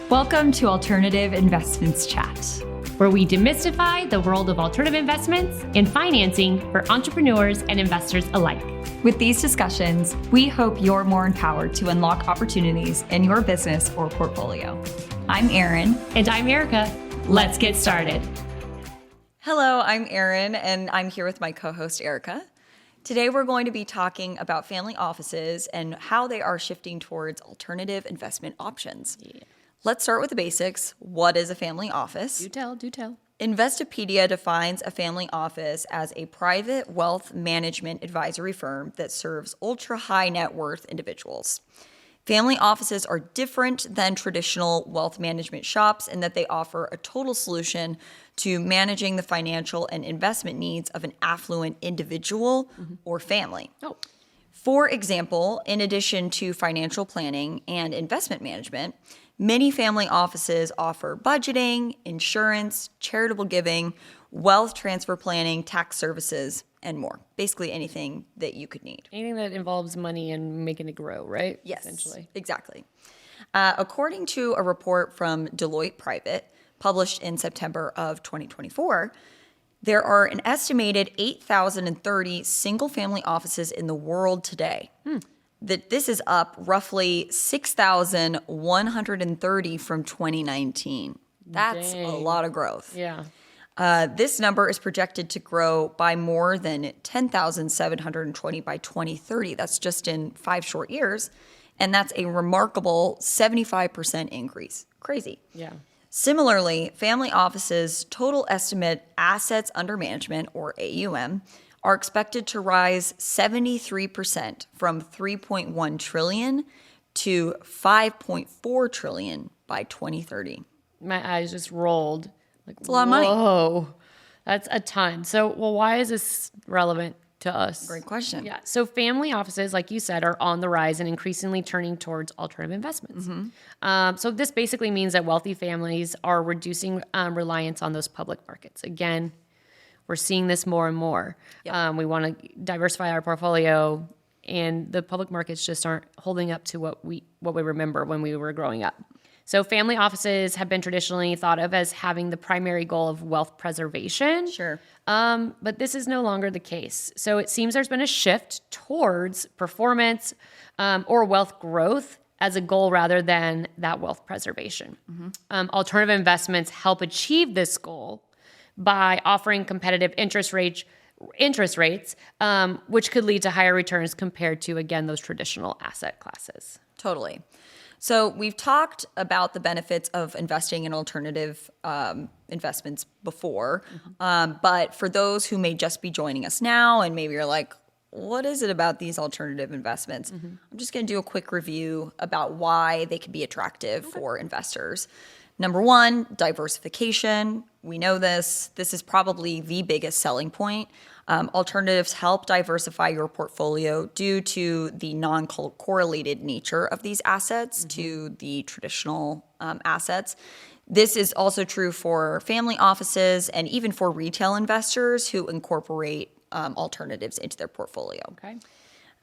Welcome to Alternative Investments Chat, where we demystify the world of alternative investments and financing for entrepreneurs and investors alike. With these discussions, we hope you're more empowered to unlock opportunities in your business or portfolio. I'm Erin. And I'm Erica. Let's get started. Hello, I'm Erin, and I'm here with my co-host Erica. Today, we're going to be talking about family offices and how they are shifting towards alternative investment options. Yeah. Let's start with the basics. What is a family office? Do tell. Investopedia defines a family office as a private wealth management advisory firm that serves ultra-high net worth individuals. Family offices are different than traditional wealth management shops in that they offer a total solution to managing the financial and investment needs of an affluent individual or family. For example, in addition to financial planning and investment management, many family offices offer budgeting, insurance, charitable giving, wealth transfer planning, tax services, and more. Basically anything that you could need. Anything that involves money and making it grow, right? Yes, essentially. Exactly. According to a report from Deloitte Private, published in September of 2024, there are an estimated 8,030 single-family offices in the world today. That this is up roughly 6,130 from 2019. That's a lot of growth. Yeah. This number is projected to grow by more than 10,720 by 2030. That's just in 5 short years. And that's a remarkable 75% increase. Crazy. Yeah. Similarly, family offices' total estimate assets under management, or AUM, are expected to rise 73% from 3.1 trillion to 5.4 trillion by 2030. My eyes just rolled. It's a lot of money. Whoa, that's a ton. So, why is this relevant to us? Great question. Yeah. So family offices, like you said, are on the rise and increasingly turning towards alternative investments. So this basically means that wealthy families are reducing reliance on those public markets. Again, we're seeing this more and more. Yep. We want to diversify our portfolio, and the public markets just aren't holding up to what we remember when we were growing up. So family offices have been traditionally thought of as having the primary goal of wealth preservation. Sure. But this is no longer the case. So it seems there's been a shift towards performance or wealth growth as a goal rather than that wealth preservation. Alternative investments help achieve this goal by offering competitive interest rates, which could lead to higher returns compared to, again, those traditional asset classes. Totally. So we've talked about the benefits of investing in alternative investments before, but for those who may just be joining us now and maybe you're like, what is it about these alternative investments? I'm just going to do a quick review about why they can be attractive for investors. Number one, diversification. We know this. This is probably the biggest selling point. Alternatives help diversify your portfolio due to the non-correlated nature of these assets to the traditional assets. This is also true for family offices and even for retail investors who incorporate alternatives into their portfolio. Okay.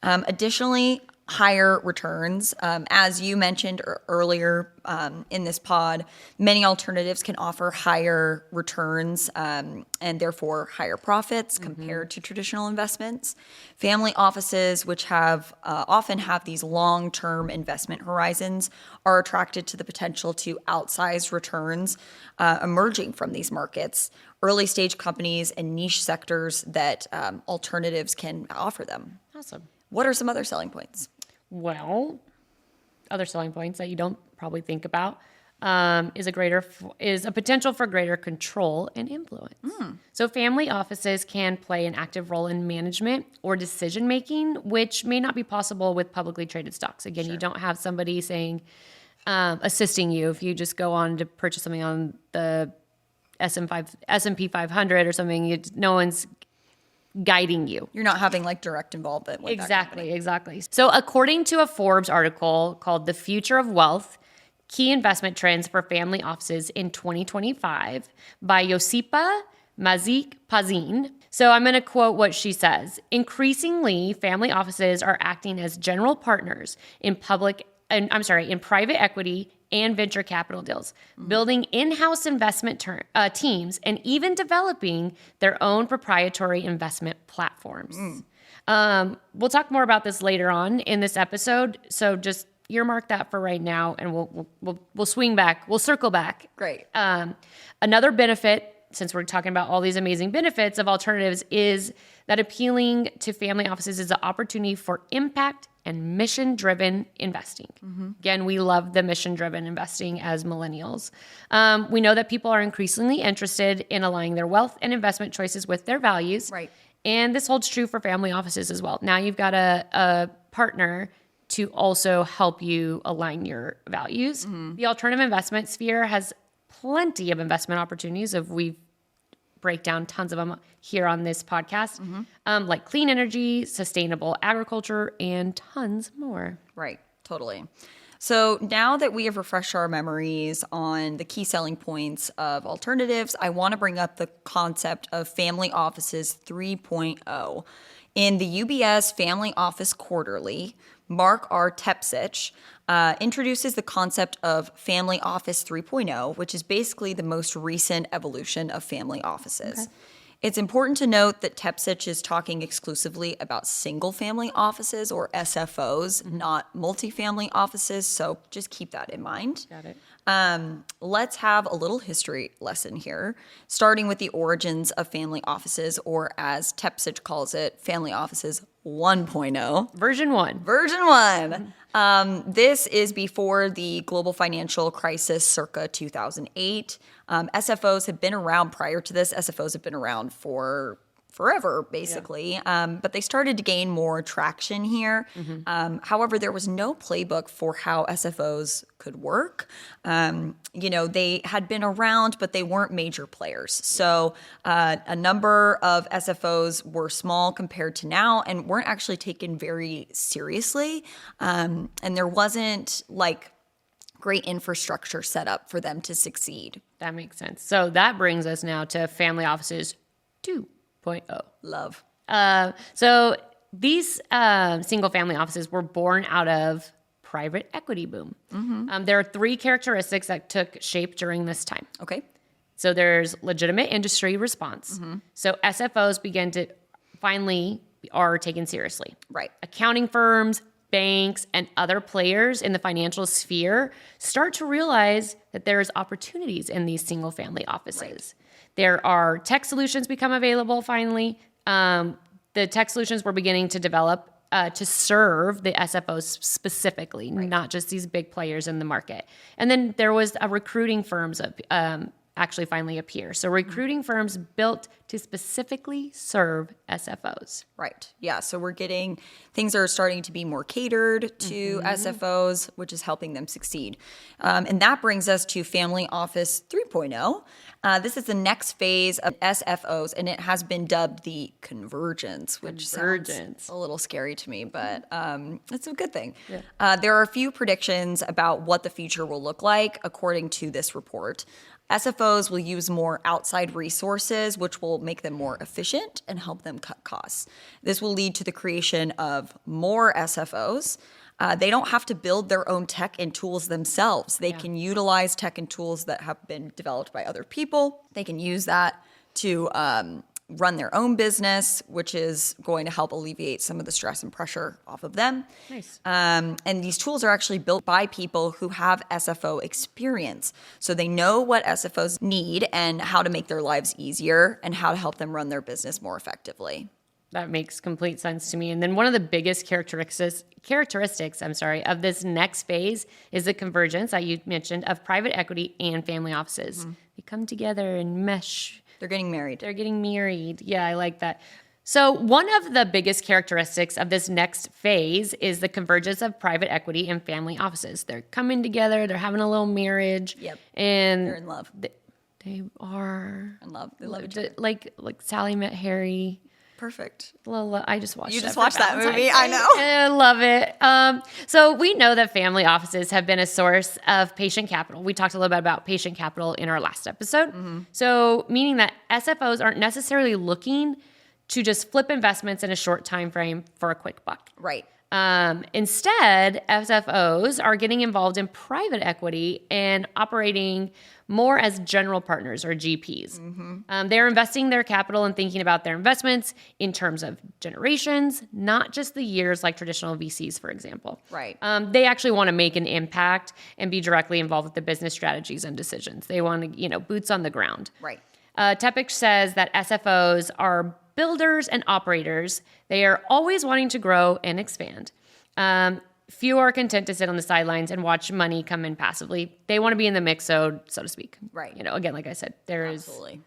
Additionally, higher returns. As you mentioned earlier in this pod, many alternatives can offer higher returns and therefore higher profits compared to traditional investments. Family offices, which have often have these long-term investment horizons, are attracted to the potential to outsize returns emerging from these markets, early stage companies and niche sectors that alternatives can offer them. Awesome. What are some other selling points? Well, other selling points that you don't probably think about is a potential for greater control and influence. So family offices can play an active role in management or decision making, which may not be possible with publicly traded stocks. Again, you don't have somebody saying assisting you if you just go on to purchase something on the S&P 500 or something. No one's guiding you. You're not having like direct involvement with that company. Exactly. So according to a Forbes article called The Future of Wealth, Key Investment Trends for Family Offices in 2025 by Josipa Mazik-Pazin. So I'm going to quote what she says. Increasingly, family offices are acting as general partners in public in private equity and venture capital deals, building in-house investment teams, and even developing their own proprietary investment platforms. We'll talk more about this later on in this episode, so just earmark that for right now, and we'll swing back. We'll circle back. Great. Another benefit, since we're talking about all these amazing benefits of alternatives, is that appealing to family offices is an opportunity for impact and mission-driven investing. Again, we love the mission-driven investing as millennials. We know that people are increasingly interested in aligning their wealth and investment choices with their values. Right. And this holds true for family offices as well. Now you've got a partner to also help you align your values. The alternative investment sphere has plenty of investment opportunities. If we break down tons of them here on this podcast, like clean energy, sustainable agriculture, and tons more. Right, totally. So now that we have refreshed our memories on the key selling points of alternatives, I want to bring up the concept of Family Offices 3.0. In the UBS Family Office Quarterly, Mark R. Tepsich introduces the concept of Family Office 3.0, which is basically the most recent evolution of family offices. Okay. It's important to note that Tepsich is talking exclusively about single-family offices, or SFOs, not multifamily offices, so just keep that in mind. Got it. Let's have a little history lesson here, starting with the origins of family offices, or as Tepsich calls it, Family Offices 1.0. Version 1. Version 1. This is before the global financial crisis circa 2008. SFOs have been around prior to this. SFOs have been around for forever, basically. But they started to gain more traction here. However, there was no playbook for how SFOs could work. They had been around, but they weren't major players. So a number of SFOs were small compared to now and weren't actually taken very seriously. And there wasn't great infrastructure set up for them to succeed. That makes sense. So that brings us now to Family Offices 2.0. Love. So these single family offices were born out of private equity boom. There are 3 characteristics that took shape during this time. Okay. So there's legitimate industry response. So SFOs began to finally are taken seriously. Right. Accounting firms, banks, and other players in the financial sphere start to realize that there's opportunities in these single family offices. Right. There are tech solutions become available finally. The tech solutions were beginning to develop to serve the SFOs specifically, not just these big players in the market. And then there was a recruiting firms actually finally appear. So recruiting firms built to specifically serve SFOs. Right. Yeah. So things are starting to be more catered to SFOs, which is helping them succeed. And that brings us to Family Office 3.0. This is the next phase of SFOs, and it has been dubbed the convergence, which sounds a little scary to me, but it's a good thing. Yeah. There are a few predictions about what the future will look like according to this report. SFOs will use more outside resources, which will make them more efficient and help them cut costs. This will lead to the creation of more SFOs. They don't have to build their own tech and tools themselves. They can utilize tech and tools that have been developed by other people. They can use that to run their own business, which is going to help alleviate some of the stress and pressure off of them. Nice. And these tools are actually built by people who have SFO experience. So they know what SFOs need and how to make their lives easier and how to help them run their business more effectively. That makes complete sense to me. And then one of the biggest characteristics, of this next phase is the convergence that you mentioned of private equity and family offices. They come together and mesh. They're getting married. Yeah, I like that. So one of the biggest characteristics of this next phase is the convergence of private equity and family offices. They're coming together. They're having a little marriage. Yep. And they're in love. They are in love. They love each other. Like Sally met Harry. Perfect. I just watched. You just watched that movie. I know. I love it. So we know that family offices have been a source of patient capital. We talked a little bit about patient capital in our last episode. So meaning that SFOs aren't necessarily looking to just flip investments in a short time frame for a quick buck. Right. Instead, SFOs are getting involved in private equity and operating more as general partners or GPs. They're investing their capital and thinking about their investments in terms of generations, not just the years like traditional VCs, for example. Right. They actually want to make an impact and be directly involved with the business strategies and decisions. They want to, boots on the ground. Right. Tepic says that SFOs are builders and operators. They are always wanting to grow and expand. Few are content to sit on the sidelines and watch money come in passively. They want to be in the mix, so to speak. Right. Again, like I said, there Absolutely. is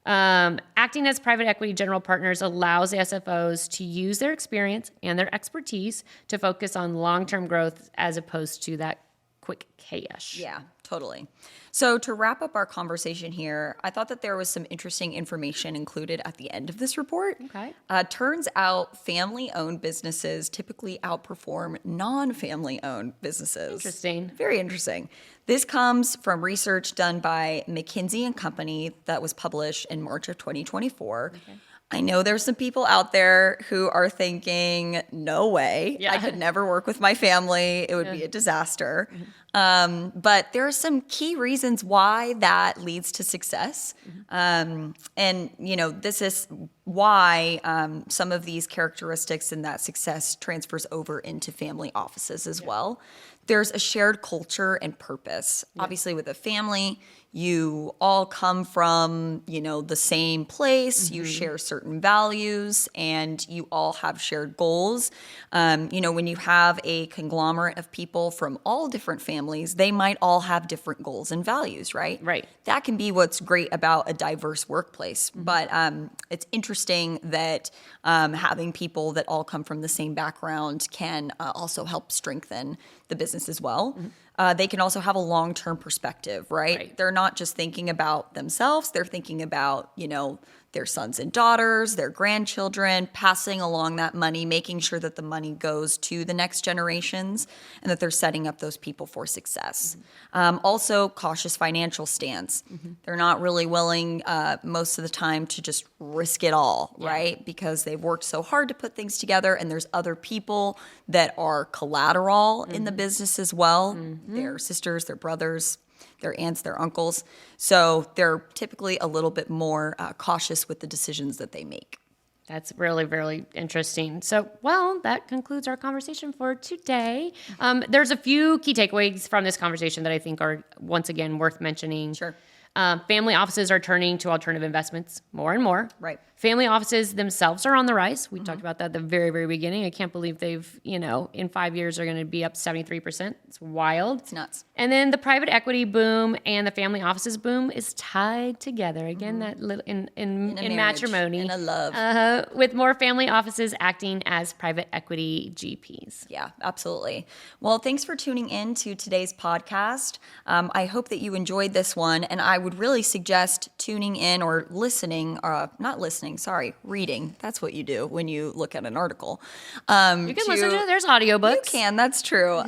acting as private equity general partners allows the SFOs to use their experience and their expertise to focus on long-term growth as opposed to that quick cash. Yeah, totally. So to wrap up our conversation here, I thought that there was some interesting information included at the end of this report. Okay. Turns out family-owned businesses typically outperform non-family-owned businesses. Interesting. Very interesting. This comes from research done by McKinsey & Company that was published in March of 2024. Okay. I know there's some people out there who are thinking, no way, I could never work with my family. It would be a disaster. But there are some key reasons why that leads to success. And, this is why some of these characteristics and that success transfers over into family offices as well. There's a shared culture and purpose. Obviously, with a family, you all come from, the same place, you share certain values, and you all have shared goals. When you have a conglomerate of people from all different families, they might all have different goals and values, right? Right. That can be what's great about a diverse workplace. But it's interesting that having people that all come from the same background can also help strengthen the business as well. They can also have a long-term perspective, right? They're not just thinking about themselves. They're thinking about, their sons and daughters, their grandchildren, passing along that money, making sure that the money goes to the next generations and that they're setting up those people for success. Also, cautious financial stance. They're not really willing most of the time to just risk it all, right? Because they've worked so hard to put things together, and there's other people that are collateral in the business as well. Their sisters, their brothers, their aunts, their uncles. So they're typically a little bit more cautious with the decisions that they make. That's really, really interesting. So, that concludes our conversation for today. There's a few key takeaways from this conversation that I think are, once again, worth mentioning. Sure. Family offices are turning to alternative investments more and more. Right. Family offices themselves are on the rise. We talked about that at the very, very beginning. I can't believe they've, in 5 years are going to be up 73%. It's wild. It's nuts. And then the private equity boom and the family offices boom is tied together. Again, that little in marriage, matrimony. in a love. With more family offices acting as private equity GPs. Yeah, absolutely. Well, thanks for tuning in to today's podcast. I hope that you enjoyed this one, and I would really suggest tuning in or reading. That's what you do when you look at an article. You can listen to it. There's audiobooks. You can, that's true.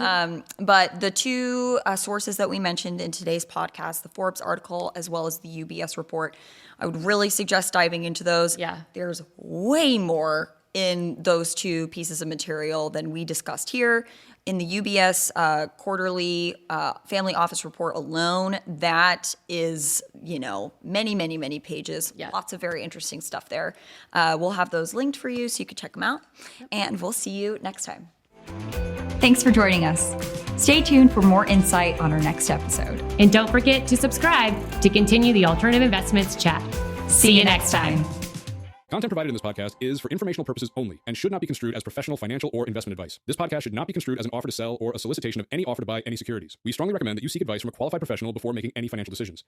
But the two sources that we mentioned in today's podcast, the Forbes article as well as the UBS report, I would really suggest diving into those. Yeah. There's way more in those two pieces of material than we discussed here. In the UBS quarterly family office report alone, that is, many, many, many pages. Yeah. Lots of very interesting stuff there. We'll have those linked for you so you can check them out. And we'll see you next time. Thanks for joining us. Stay tuned for more insight on our next episode. And don't forget to subscribe to continue the alternative investments chat. See you next time. Content provided in this podcast is for informational purposes only and should not be construed as professional, financial, or investment advice. This podcast should not be construed as an offer to sell or a solicitation of any offer to buy any securities. We strongly recommend that you seek advice from a qualified professional before making any financial decisions.